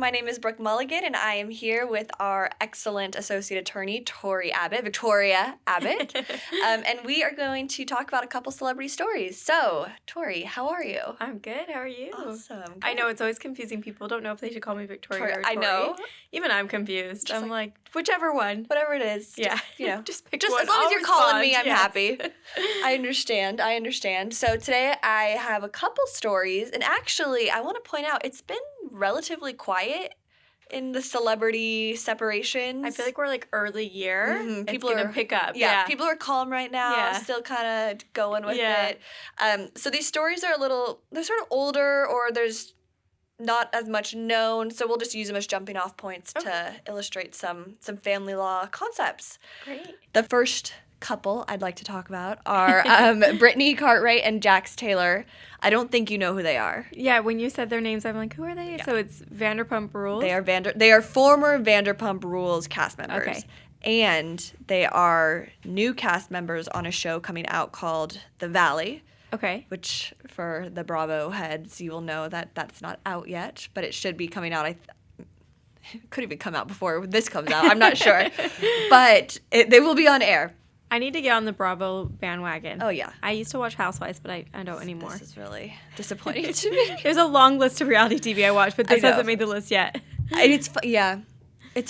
My name is Brooke Mulligan, and I am here with our excellent associate attorney, Victoria Abbott. And we are going to talk about a couple celebrity stories. So, Tori, how are you? I'm good. How are you? Awesome. Good. I know it's always confusing. People don't know if they should call me Victoria or Tori. I know. Even I'm confused. I'm like, whichever one. Whatever it is. Yeah. Just pick just one. as long as you're calling me, I'm yes. happy. I understand. So today I have a couple stories, and actually I want to point out it's been relatively quiet in the celebrity separations. I feel like we're like early year. Mm-hmm. People are pick up. Yeah, people are calm right now. Yeah. Still kind of going with it. So these stories are they're sort of older, or there's not as much known. So we'll just use them as jumping off points to illustrate some family law concepts. Great. The first couple I'd like to talk about are Brittany Cartwright and Jax Taylor. I don't think you know who they are. Yeah, when you said their names, I'm like, who are they? Yeah. So it's Vanderpump Rules? They are former Vanderpump Rules cast members. Okay. And they are new cast members on a show coming out called The Valley. Okay. Which, for the Bravo heads, you will know that that's not out yet, but it should be coming out. It could even come out before this comes out. I'm not sure. But they will be on air. I need to get on the Bravo bandwagon. Oh, yeah. I used to watch Housewives, but I don't anymore. This is really disappointing to me. There's a long list of reality TV I watch, but this hasn't made the list yet. It's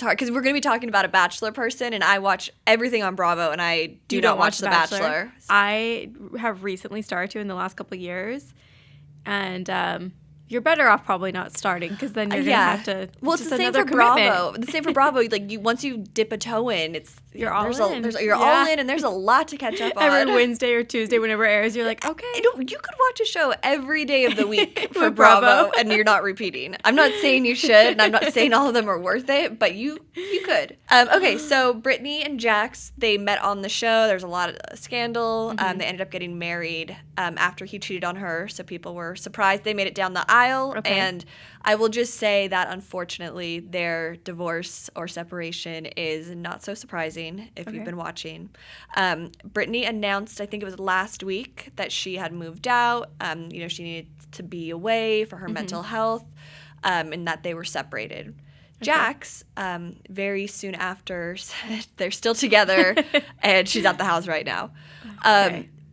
hard because we're going to be talking about a Bachelor person, and I watch everything on Bravo, and I do not watch The Bachelor. I have recently started to in the last couple of years, and you're better off probably not starting because then you're going to have to. Well, it's the same for Bravo. The same for Bravo. Like once you dip a toe in, you're all in. You're all in, and there's a lot to catch up on. Every Wednesday or Tuesday, whenever it airs, you're like, okay. You could watch a show every day of the week for Bravo, and you're not repeating. I'm not saying you should, and I'm not saying all of them are worth it, but you could. Okay, so Brittany and Jax, they met on the show. There's a lot of scandal. They ended up getting married after he cheated on her, so people were surprised. They made it down the aisle, and I will just say that, unfortunately, their divorce or separation is not so surprising if you've been watching. Brittany announced, I think it was last week, that she had moved out. She needed to be away for her mental health, and that they were separated. Jax, very soon after, said they're still together, and she's at the house right now.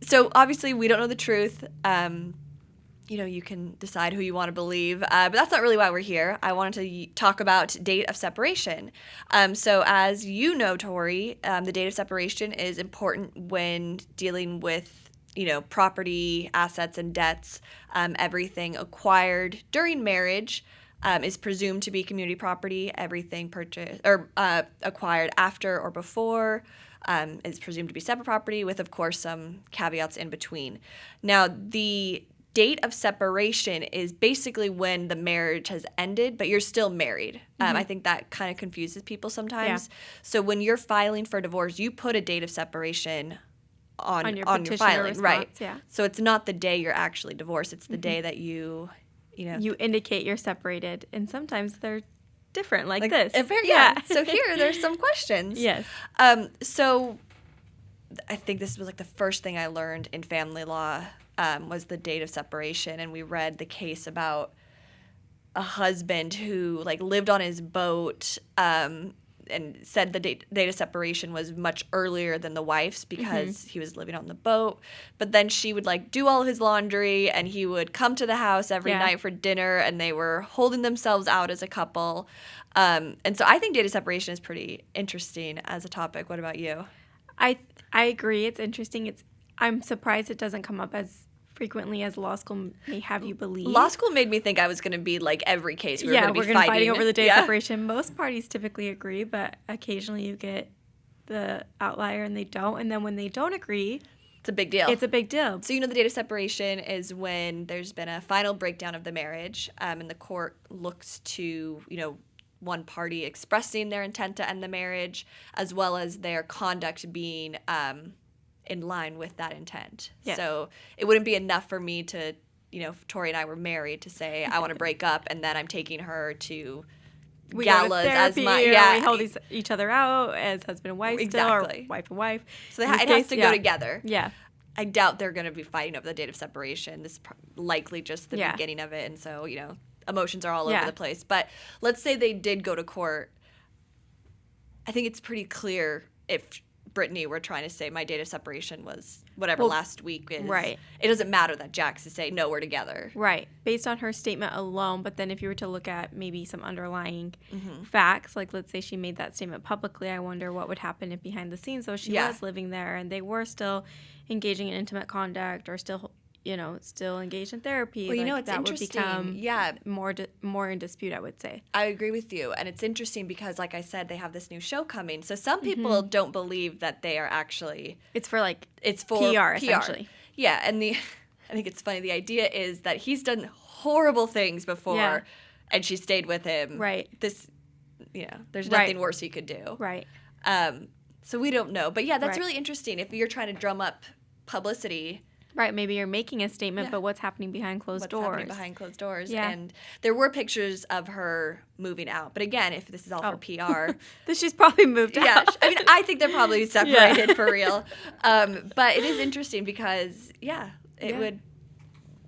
So, obviously, we don't know the truth. You can decide who you want to believe, but that's not really why we're here. I wanted to talk about date of separation. So as you know, Tori, the date of separation is important when dealing with, property, assets, and debts. Everything acquired during marriage is presumed to be community property. Everything purchased or acquired after or before is presumed to be separate property, with, of course, some caveats in between. Now, the date of separation is basically when the marriage has ended, but you're still married. I think that kind of confuses people sometimes. Yeah. So when you're filing for divorce, you put a date of separation on your filing, response, right? Yeah. So it's not the day you're actually divorced; it's the day that you indicate you're separated, and sometimes they're different, like this. So here, there's some questions. Yes. So I think this was like the first thing I learned in family law. Was the date of separation, and we read the case about a husband who lived on his boat and said the date of separation was much earlier than the wife's because he was living on the boat. But then she would do all of his laundry, and he would come to the house every night for dinner, and they were holding themselves out as a couple. And so I think date of separation is pretty interesting as a topic. What about you? I agree. It's interesting. I'm surprised it doesn't come up as frequently as law school may have you believe. Law school made me think I was going to be like every case we're going to be fighting over the day of separation. Most parties typically agree, but occasionally you get the outlier and they don't. And then when they don't agree, it's a big deal. It's a big deal. So the date of separation is when there's been a final breakdown of the marriage, and the court looks to, one party expressing their intent to end the marriage, as well as their conduct being in line with that intent. Yes. So it wouldn't be enough for me to, if Tori and I were married, to say I want to break up, and then I'm taking her to galas as my we hold each other out as husband and wife, exactly. Still, or wife and wife. So it has to go together. Yeah. I doubt they're going to be fighting over the date of separation. This is likely just the beginning of it, and so emotions are all over the place. But let's say they did go to court. I think it's pretty clear if Brittany were trying to say my date of separation was whatever last week is. Right. It doesn't matter that Jax is saying, no, we're together. Right. Based on her statement alone. But then if you were to look at maybe some underlying facts, like let's say she made that statement publicly, I wonder what would happen if behind the scenes, though she was living there and they were still engaging in intimate conduct or still, still engaged in therapy. Well, it's that interesting. Would become more in dispute, I would say. I agree with you. And it's interesting because, like I said, they have this new show coming. So some people don't believe that they are actually... It's for PR, essentially. Yeah, and I think it's funny. The idea is that he's done horrible things before, and she stayed with him. Right. There's nothing worse he could do. Right. So we don't know. But, that's really interesting. If you're trying to drum up publicity... Right, maybe you're making a statement, but what's happening behind closed doors? What's happening behind closed doors. Yeah. And there were pictures of her moving out. But again, if this is all for PR. She's probably moved out. Yeah, I think they're probably separated for real. But it is interesting because, would,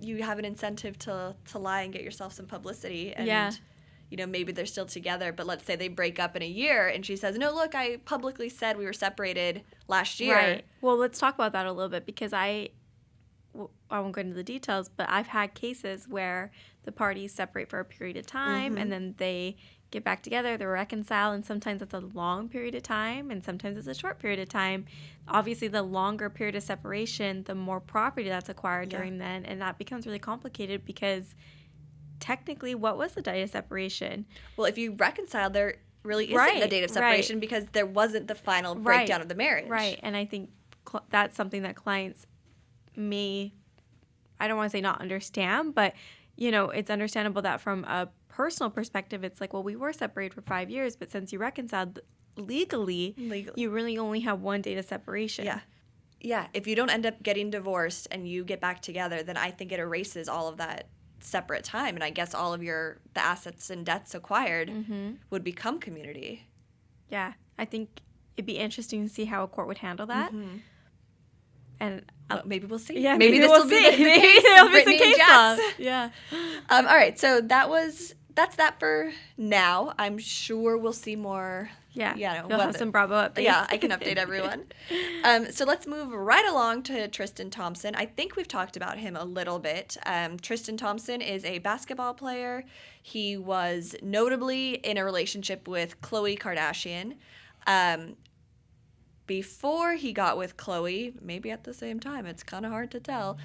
you have an incentive to lie and get yourself some publicity. And, maybe they're still together. But let's say they break up in a year and she says, no, look, I publicly said we were separated last year. Right. Well, let's talk about that a little bit because I won't go into the details, but I've had cases where the parties separate for a period of time and then they get back together, they reconcile, and sometimes it's a long period of time and sometimes it's a short period of time. Obviously, the longer period of separation, the more property that's acquired during then, and that becomes really complicated because technically, what was the date of separation? Well, if you reconcile, there really isn't the date of separation because there wasn't the final breakdown of the marriage. Right, and I think that's something that clients may, I don't want to say not understand, but it's understandable that from a personal perspective, it's like, well, we were separated for 5 years, but since you reconciled legally, you really only have one date of separation. Yeah. If you don't end up getting divorced and you get back together, then I think it erases all of that separate time, and I guess all of the assets and debts acquired would become community. Yeah, I think it'd be interesting to see how a court would handle that. And maybe we'll see. Yeah, maybe this will be the case. There'll be some case law. Yeah. All right. So that's that for now. I'm sure we'll see more. Yeah. You'll have some Bravo updates. Yeah, I can update everyone. So let's move right along to Tristan Thompson. I think we've talked about him a little bit. Tristan Thompson is a basketball player. He was notably in a relationship with Khloe Kardashian. Before he got with Khloe, maybe at the same time, it's kind of hard to tell,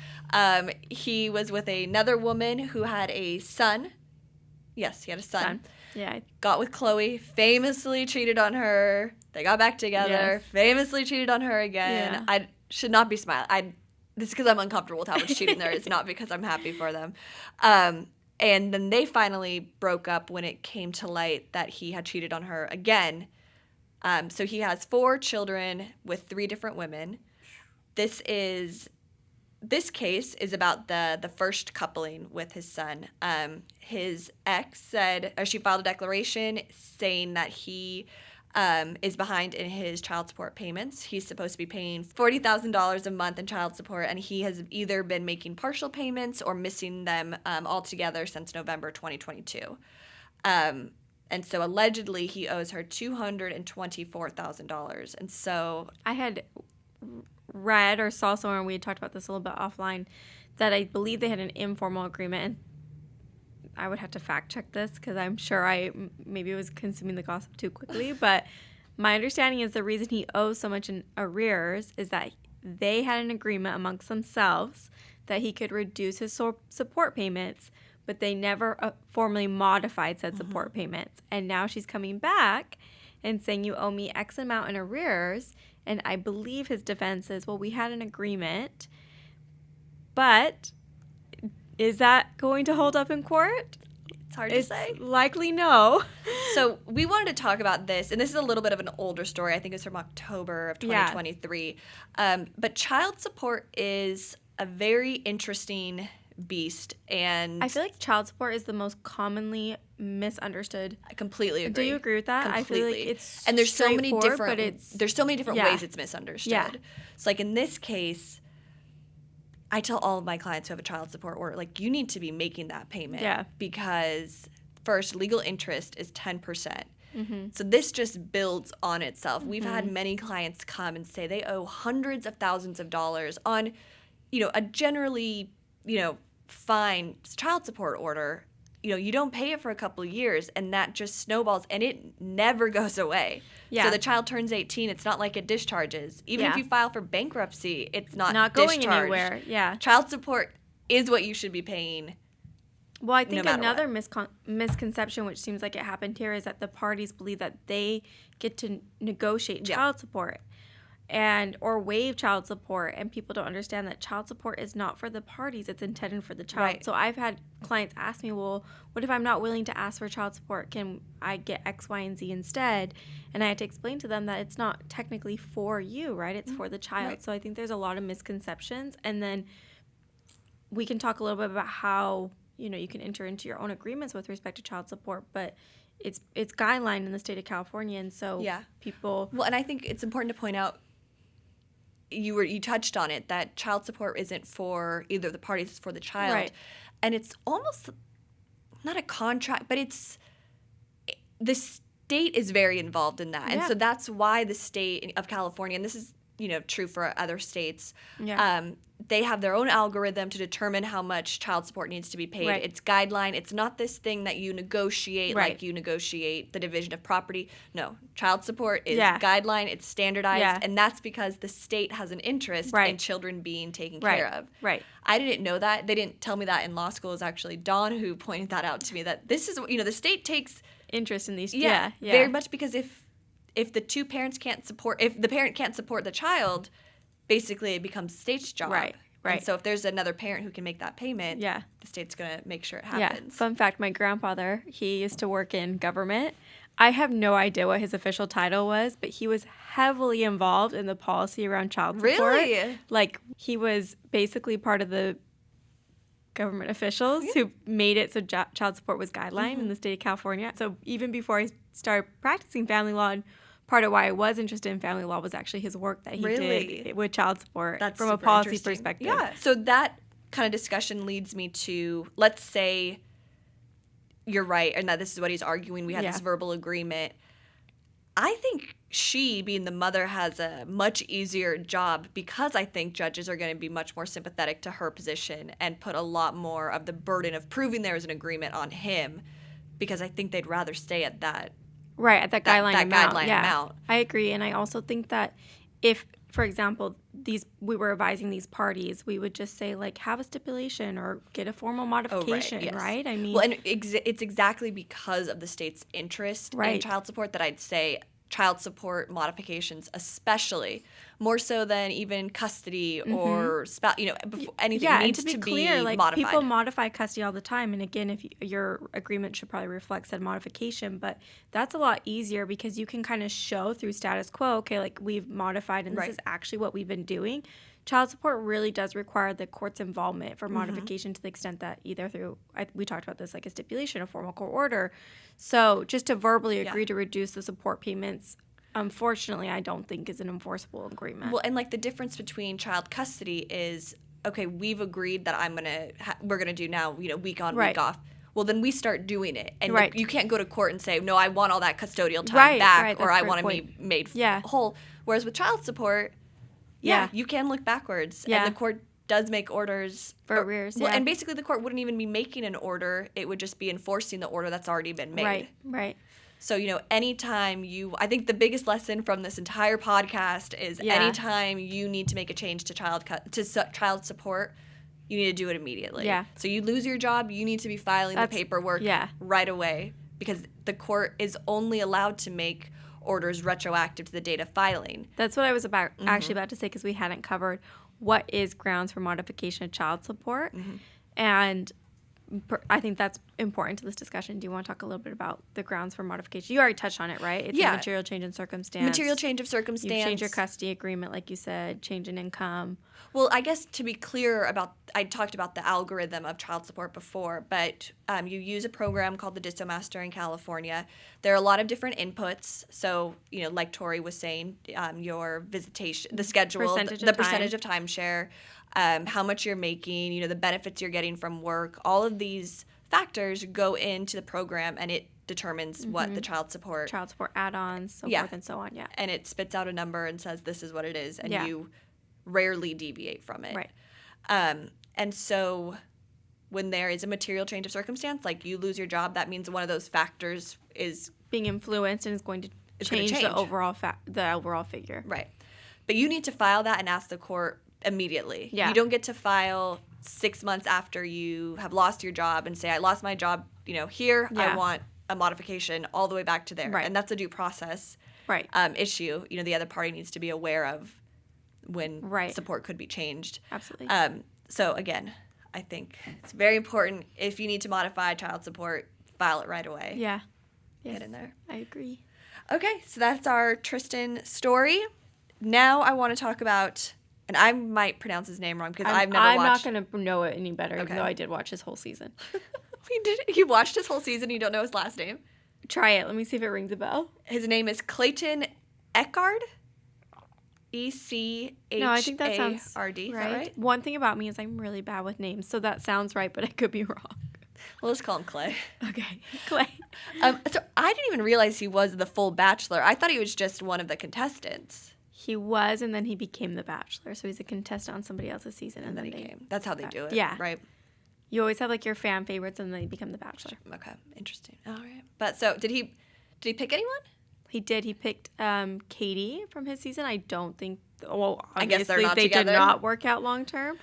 he was with another woman who had a son. Yes, he had a son. Yeah. Got with Khloe, famously cheated on her. They got back together, famously cheated on her again. Yeah. I should not be smiling. This is because I'm uncomfortable with how much cheating there is, not because I'm happy for them. And then they finally broke up when it came to light that he had cheated on her again. So he has 4 children with 3 different women. This case is about the first coupling with his son. His ex she filed a declaration saying that he is behind in his child support payments. He's supposed to be paying $40,000 a month in child support, and he has either been making partial payments or missing them altogether since November 2022. And so allegedly he owes her $224,000. And so I had read or saw somewhere, and we had talked about this a little bit offline, that I believe they had an informal agreement. And I would have to fact check this because I'm sure I maybe was consuming the gossip too quickly. But my understanding is the reason he owes so much in arrears is that they had an agreement amongst themselves that he could reduce his support payments, but they never formally modified said support payments. And now she's coming back and saying, you owe me X amount in arrears. And I believe his defense is, well, we had an agreement, but is that going to hold up in court? It's hard to say. Likely no. So we wanted to talk about this, and this is a little bit of an older story. I think it's from October of 2023. But child support is a very interesting beast, and I feel like child support is the most commonly misunderstood. I completely agree. Do you agree with that? Completely. I feel like it's and there's so many different ways it's misunderstood. Yeah. So like in this case, I tell all of my clients who have a child support order, like, you need to be making that payment. Yeah. Because first, legal interest is 10%. Mm-hmm. So this just builds on itself. Mm-hmm. We've had many clients come and say they owe hundreds of thousands of dollars on, a generally, fine child support order. You don't pay it for a couple of years, and that just snowballs, and it never goes away. Yeah. So the child turns 18. It's not like it discharges. Even if you file for bankruptcy, it's not going discharged. anywhere. Yeah. Child support is what you should be paying. Well, I think another misconception, which seems like it happened here, is that the parties believe that they get to negotiate child support or waive child support, and people don't understand that child support is not for the parties. It's intended for the child. Right. So I've had clients ask me, well, what if I'm not willing to ask for child support? Can I get X, Y, and Z instead? And I had to explain to them that it's not technically for you, right? It's for the child. Right. So I think there's a lot of misconceptions. And then we can talk a little bit about how you can enter into your own agreements with respect to child support, but it's guideline in the state of California, and so people. Well, and I think it's important to point out, you touched on it, that child support isn't for either of the parties; it's for the child, right? And it's almost not a contract, but the state is very involved in that, and so that's why the state of California, and this is true for other states. Yeah. They have their own algorithm to determine how much child support needs to be paid. Right. It's guideline. It's not this thing that you negotiate like you negotiate the division of property. No, child support is guideline. It's standardized, and that's because the state has an interest in children being taken care of. Right. I didn't know that. They didn't tell me that in law school. It was actually Dawn who pointed that out to me, that this is, the state takes interest in these. Very much, because if the parent can't support the child, basically it becomes the state's job. Right. And so if there's another parent who can make that payment, the state's going to make sure it happens. Yeah. Fun fact, my grandfather, he used to work in government. I have no idea what his official title was, but he was heavily involved in the policy around child support. Really? Like, he was basically part of the government officials who made it so child support was guideline in the state of California. So even before I started practicing family law, and part of why I was interested in family law was actually his work that he did with child support. That's from a policy perspective. Yeah. So that kind of discussion leads me to, let's say you're right, and that this is what he's arguing. We had this verbal agreement. I think she, being the mother, has a much easier job, because I think judges are going to be much more sympathetic to her position and put a lot more of the burden of proving there was an agreement on him, because I think they'd rather stay at that. Right, at that guideline amount. Amount. I agree, and I also think that if, for example, we were advising these parties, we would just say, like, have a stipulation or get a formal modification, right? I mean, well, and it's exactly because of the state's interest in child support that I'd say child support modifications, especially more so than even custody or anything needs to be clear, like, modified. People modify custody all the time, and again, if your agreement should probably reflect said modification, but that's a lot easier because you can kind of show through status quo, okay, like, we've modified and this is actually what we've been doing. Child support really does require the court's involvement for modification to the extent that either through, we talked about this, like a stipulation, a formal court order. So just to verbally agree to reduce the support payments, unfortunately, I don't think is an enforceable agreement. Well, and like the difference between child custody is, okay, we've agreed that we're going to do now, week on, week off. Well, then we start doing it. And you can't go to court and say, no, I want all that custodial time back, or I want to be made whole. Whereas with child support, you can look backwards. And the court does make orders. For arrears, Well, and basically the court wouldn't even be making an order. It would just be enforcing the order that's already been made. Right. So, anytime I think the biggest lesson from this entire podcast is anytime you need to make a change to child support, you need to do it immediately. Yeah. So you lose your job, you need to be filing the paperwork right away, because the court is only allowed to make orders retroactive to the date of filing. That's what I was actually about to say, because we hadn't covered what is grounds for modification of child support. And I think that's important to this discussion. Do you want to talk a little bit about the grounds for modification? You already touched on it, right? It's a material change in circumstance. Material change of circumstance. You change your custody agreement, like you said, change in income. Well, I guess to be clear I talked about the algorithm of child support before, but you use a program called the Disto Master in California. There are a lot of different inputs. So, like Tori was saying, your visitation, the schedule, the percentage of timeshare. how much you're making, the benefits you're getting from work. All of these factors go into the program, and it determines what the child support add-ons, so forth and so on. Yeah. And it spits out a number and says this is what it is, and you rarely deviate from it. Right. And so when there is a material change of circumstance, like you lose your job, that means one of those factors is being influenced and is going to change the overall figure. Right. But you need to file that and ask the court immediately. Yeah. You don't get to file 6 months after you have lost your job and say, I lost my job, here, I want a modification all the way back to there. Right. And that's a due process issue. The other party needs to be aware of when support could be changed. Absolutely. So again, I think it's very important, if you need to modify child support, file it right away. Yeah. Yes, get in there. I agree. Okay, so that's our Tristan story. Now I want to talk about, and I might pronounce his name wrong because I've never watched. I'm not going to know it any better, even though I did watch his whole season. You watched his whole season, you don't know his last name? Try it. Let me see if it rings a bell. His name is Clayton Echard. Echard. No, I think that sounds right. Is that right? One thing about me is I'm really bad with names, so that sounds right, but I could be wrong. We'll just call him Clay. Okay, Clay. So I didn't even realize he was the full Bachelor. I thought he was just one of the contestants. He was, and then he became the Bachelor, so he's a contestant on somebody else's season, and then he came. That's how they do it. Yeah. Right. You always have like your fan favorites, and then you become the Bachelor. Okay, interesting. All right. But so did he pick anyone? He did. He picked Katie from his season. I don't think. Well, I guess they're not they together. did not work out long term.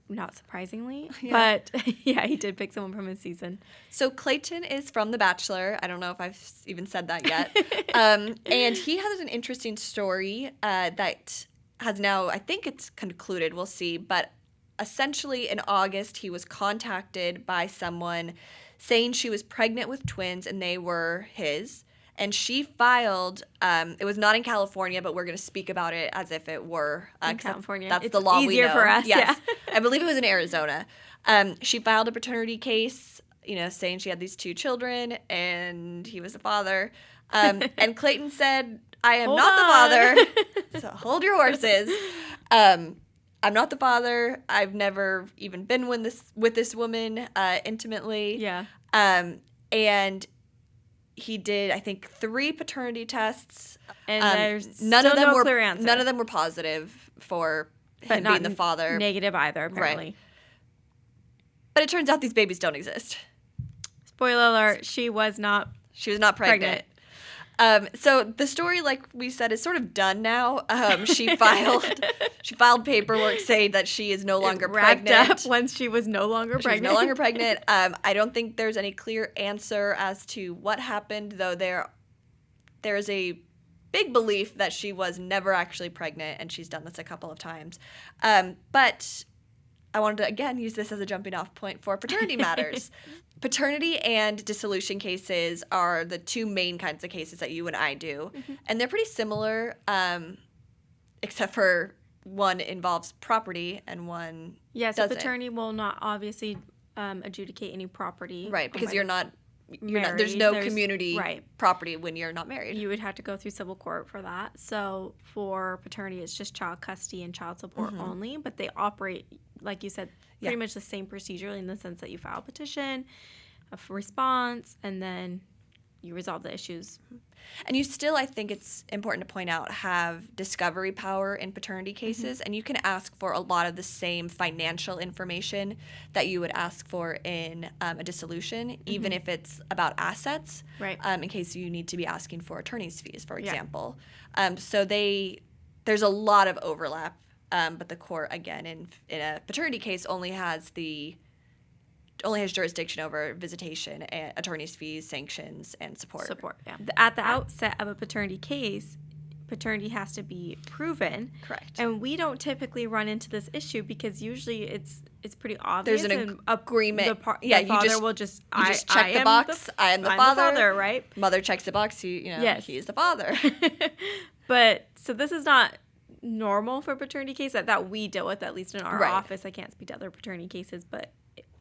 Not surprisingly, but yeah, he did pick someone from his season. So Clayton is from The Bachelor. I don't know if I've even said that yet. And he has an interesting story that has now, I think it's concluded. We'll see. But essentially, in August, he was contacted by someone saying she was pregnant with twins and they were his. And she filed, it was not in California, but we're going to speak about it as if it were. In California. That's it's the law we know. Easier for us, yes. yeah. I believe it was in Arizona. She filed a paternity case, saying she had these 2 children and he was the father. And Clayton said, I am not the father. So hold your horses. I'm not the father. I've never even been with this woman intimately. Yeah. And he did, I think, 3 paternity tests, and there's none still of them no were clear answer. None of them were positive for him being the father. Negative either, apparently. Right. But it turns out these babies don't exist. Spoiler alert: she was not pregnant. So the story, like we said, is sort of done now. She filed paperwork saying that she is no longer pregnant. Wrapped up once she was no longer pregnant. She's no longer pregnant. I don't think there's any clear answer as to what happened, though there is a big belief that she was never actually pregnant, and she's done this a couple of times. But I wanted to, again, use this as a jumping off point for paternity matters. Paternity and dissolution cases are the 2 main kinds of cases that you and I do. Mm-hmm. And they're pretty similar, except for one involves property and one so doesn't. paternity will not obviously adjudicate any property. Right, because you're not married. There's no community property when you're not married. You would have to go through civil court for that. So for paternity, it's just child custody and child support only. But they operate, like you said, pretty much the same procedure in the sense that you file a petition, a response, and then you resolve the issues. And you still, I think it's important to point out, have discovery power in paternity cases, and you can ask for a lot of the same financial information that you would ask for in a dissolution, even if it's about assets, in case you need to be asking for attorney's fees, for example. So there's a lot of overlap, but the court, again, in a paternity case only has jurisdiction over visitation, and attorney's fees, sanctions, and support. At the outset of a paternity case, paternity has to be proven. Correct. And we don't typically run into this issue because usually it's pretty obvious. There's an agreement. The father will just check the box. I am the father. Right? Mother checks the box. He's the father. But so this is not normal for paternity case that we deal with, at least in our office. I can't speak to other paternity cases, but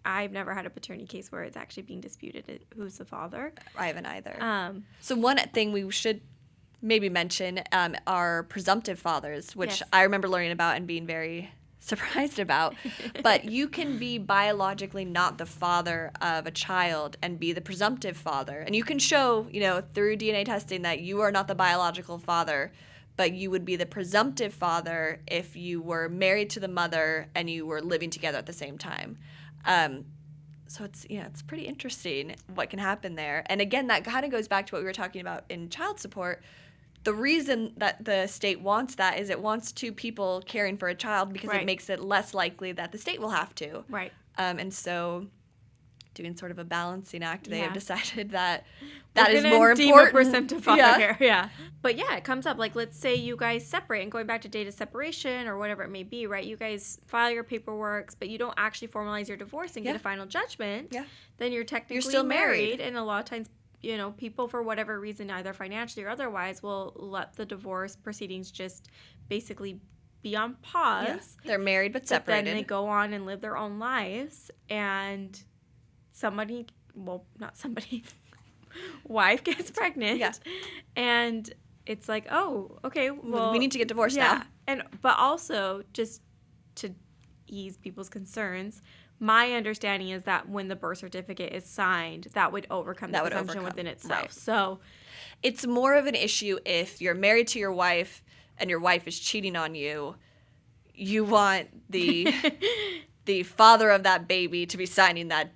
I've never had a paternity case where it's actually being disputed who's the father. I haven't either. So one thing we should maybe mention are presumptive fathers, which Yes. I remember learning about and being very surprised about. But you can be biologically not the father of a child and be the presumptive father. And you can show, through DNA testing that you are not the biological father, but you would be the presumptive father if you were married to the mother and you were living together at the same time. So it's pretty interesting what can happen there. And again, that kind of goes back to what we were talking about in child support. The reason that the state wants that is it wants two people caring for a child because Right. it makes it less likely that the state will have to. Right. And so doing sort of a balancing act, they Yeah. have decided that We're that is gonna more deem important. a presumptive father Yeah. here. Yeah. But yeah, it comes up. Like, let's say you guys separate, and going back to data separation or whatever it may be, right? You guys file your paperwork, but you don't actually formalize your divorce and Yeah. get a final judgment. Yeah. Then you're technically still married. And a lot of times, people for whatever reason, either financially or otherwise, will let the divorce proceedings just basically be on pause. Yeah. They're married but But separated. then they go on and live their own lives, and wife gets pregnant, Yeah. and it's like, oh, okay, well, we need to get divorced now. But also, just to ease people's concerns, my understanding is that when the birth certificate is signed, that would overcome the presumption within itself. Right. So It's more of an issue if you're married to your wife and your wife is cheating on you. You want the father of that baby to be signing that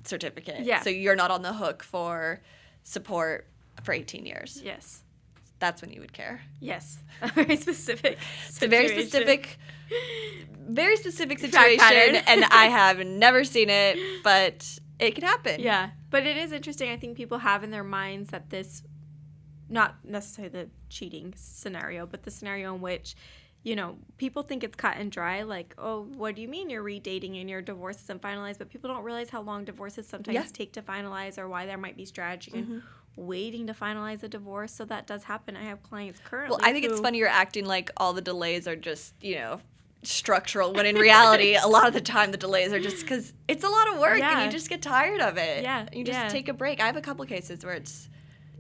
certificate. Yeah. So you're not on the hook for support for 18 years. yes, That's when you would care. yes, a very specific. It's a very situation. specific Fact situation, pattern. and I have never seen it, but it can happen. Yeah, but it is interesting. I think people have in their minds that this, not necessarily the cheating scenario, but the scenario in which, people think it's cut and dry. Like, oh, what do you mean you're redating and your divorce isn't finalized? But people don't realize how long divorces sometimes Yeah. take to finalize, or why there might be strategy in waiting to finalize a divorce. So that does happen. I have clients currently. Well, I think it's funny you're acting like all the delays are just, structural, when in reality, a lot of the time the delays are just because it's a lot of work and Yeah. you just get tired of it. Yeah, You just yeah. take a break. I have a couple cases where it's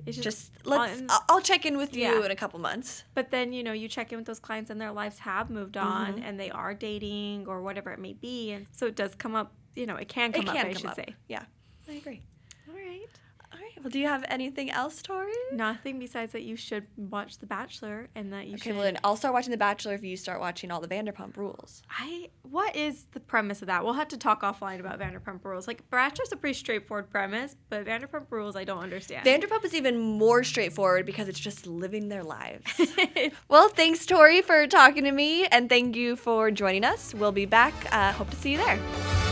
just I'll check in with you Yeah. in a couple months. But then, you check in with those clients and their lives have moved on and they are dating or whatever it may be. And so it does come up, it can come up, I should say. Yeah, I agree. All right. All right. Well, do you have anything else, Tori? Nothing besides that you should watch The Bachelor and that you Okay, should. well, then I'll start watching The Bachelor if you start watching all the Vanderpump Rules. What is the premise of that? We'll have to talk offline about Vanderpump Rules. Like, Bachelor's a pretty straightforward premise, but Vanderpump Rules I don't understand. Vanderpump is even more straightforward because it's just living their lives. Well, thanks, Tori, for talking to me, and thank you for joining us. We'll be back. Hope to see you there.